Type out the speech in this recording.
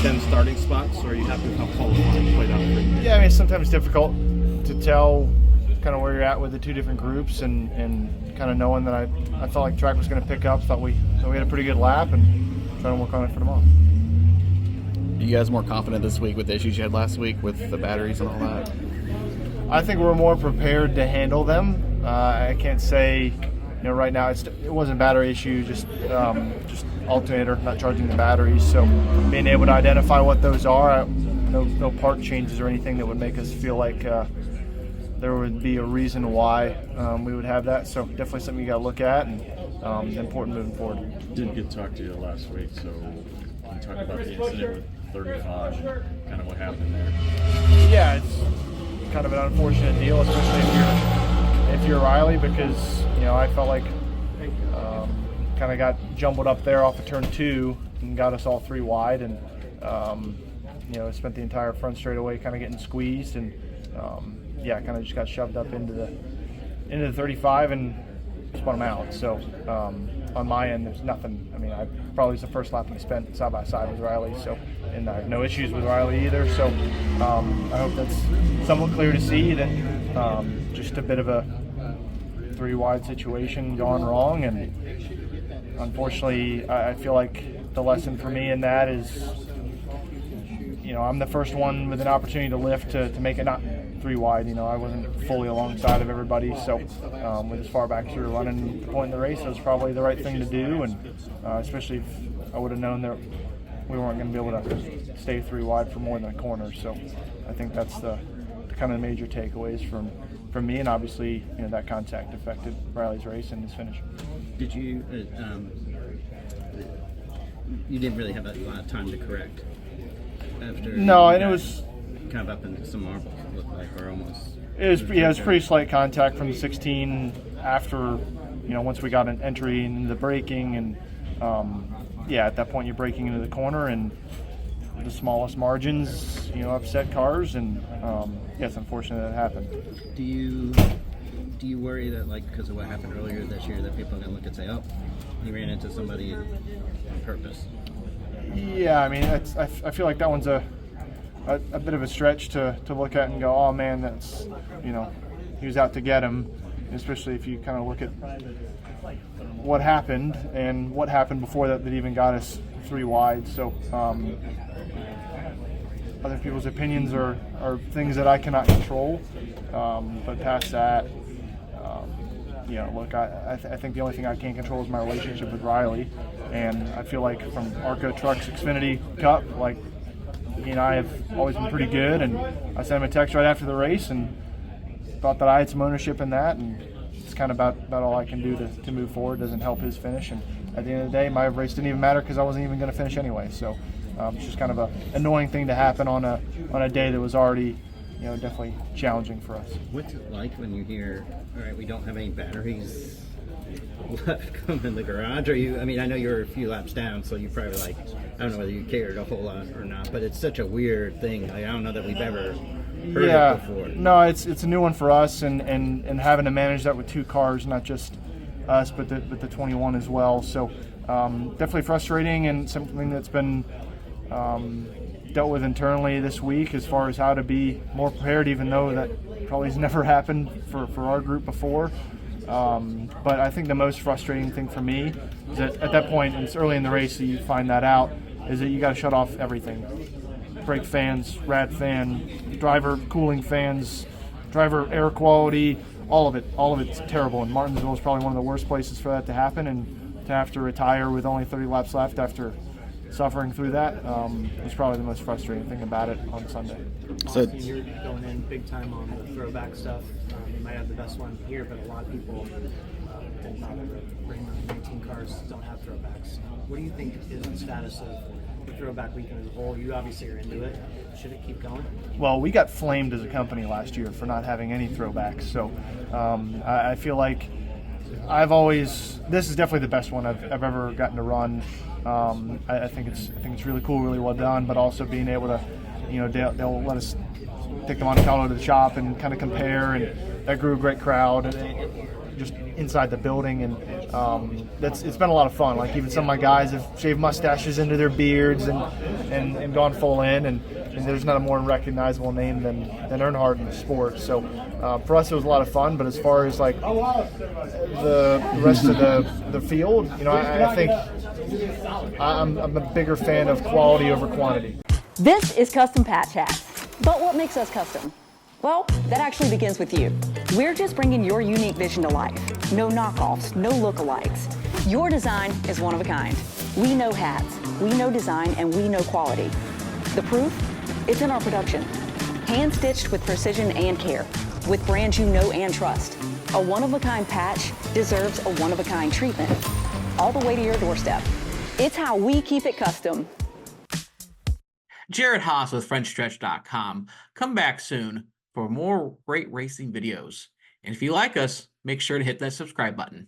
10 starting spots, or are you happy with how qualifying played out for you? Yeah, I mean, it's sometimes difficult to tell kind of where you're at with the two different groups, and kind of knowing that I felt like track was going to pick up. Thought we had a pretty good lap, and trying to work on it for tomorrow. Are you guys more confident this week with the issues you had last week with the batteries and all that? I think we're more prepared to handle them. I can't say, right now it wasn't a battery issue, just alternator not charging the batteries. So being able to identify what those are, no part changes or anything that would make us feel like there would be a reason why we would have that. So definitely something you got to look at, and important moving forward. Didn't get to talk to you last week, so can you talk about the incident with 35 and kind of what happened there? Yeah, it's kind of an unfortunate deal, especially if you're Riley, because I felt like kind of got jumbled up there off of turn 2 and got us all 3 wide, and spent the entire front straightaway kind of getting squeezed, and kind of just got shoved up into the 35 and spun them out. So on my end, there's nothing. I mean, probably was the first lap we spent side by side with Riley, so, and I have no issues with Riley either. So I hope that's somewhat clear to see that just a bit of a 3 wide situation gone wrong, and unfortunately, I feel like the lesson for me in that is, I'm the first one with an opportunity to lift to make it not 3 wide. I wasn't fully alongside of everybody, so with as far back as we were running the point in the race, it was probably the right thing to do, and especially if I would have known that we weren't going to be able to stay 3 wide for more than a corner. So I think that's the kind of major takeaways from me, and obviously that contact affected Riley's race and his finish. Did you you didn't really have a lot of time to correct after? No, and it was kind of up into some marbles, it looked like, or almost. It was pretty slight contact from the 16 after, once we got an entry into the braking, and at that point you're braking into the corner, and the smallest margins, upset cars, and it's unfortunate that it happened. Do you worry that, like, because of what happened earlier this year, that people are going to look and say, oh, he ran into somebody on purpose? Yeah, I mean, I feel like that one's a bit of a stretch to look at and go, oh man, that's, he was out to get him, especially if you kind of look at what happened and what happened before that even got us 3 wide. So other people's opinions are things that I cannot control, but past that, look, I think the only thing I can control is my relationship with Riley, and I feel like from ARCA Trucks Xfinity Cup, like, he and I have always been pretty good, and I sent him a text right after the race and thought that I had some ownership in that, and it's kind of about all I can do to move forward. It doesn't help his finish, and at the end of the day, my race didn't even matter because I wasn't even going to finish anyway. So it's just kind of an annoying thing to happen on a day that was already, definitely challenging for us. What's it like when you hear, all right, we don't have any batteries left come in the garage? Or I know you're a few laps down, so you probably I don't know whether you cared a whole lot or not, but it's such a weird thing. I don't know that we've ever heard it before. No, it's a new one for us, and having to manage that with 2 cars, not just us, but the 21 as well. So definitely frustrating, and something that's been dealt with internally this week as far as how to be more prepared, even though that probably has never happened for our group before. But I think the most frustrating thing for me is that at that point, and it's early in the race that you find that out, is that you got to shut off everything. Brake fans, rad fan, driver cooling fans, driver air quality, all of it's terrible. And Martinsville is probably one of the worst places for that to happen, and to have to retire with only 30 laps left after suffering through that was probably the most frustrating thing about it on Sunday. So you're going in big time on the throwback stuff. You might have the best one here, but a lot of people, bring 19 cars don't have throwbacks. What do you think is the status of the throwback weekend as a whole? You obviously are into it. Should it keep going? Well, we got flamed as a company last year for not having any throwbacks. So I feel like this is definitely the best one I've ever gotten to run. I think it's really cool, really well done, but also being able to, they'll let us take the Monte Carlo to the shop and kind of compare, and that grew a great crowd. And just inside the building, and it's been a lot of fun. Like even some of my guys have shaved mustaches into their beards and gone full in, and there's not a more recognizable name than Earnhardt in the sport. So for us, it was a lot of fun. But as far as like the rest of the field, you know, I think I'm a bigger fan of quality over quantity. This is Custom Patch Hats. But what makes us custom? Well, that actually begins with you. We're just bringing your unique vision to life. No knockoffs, no lookalikes. Your design is one of a kind. We know hats, we know design, and we know quality. The proof? It's in our production. Hand-stitched with precision and care, with brands you know and trust. A one-of-a-kind patch deserves a one-of-a-kind treatment, all the way to your doorstep. It's how we keep it custom. Jared Haas with Frontstretch.com. Come back soon for more great racing videos. And if you like us, make sure to hit that subscribe button.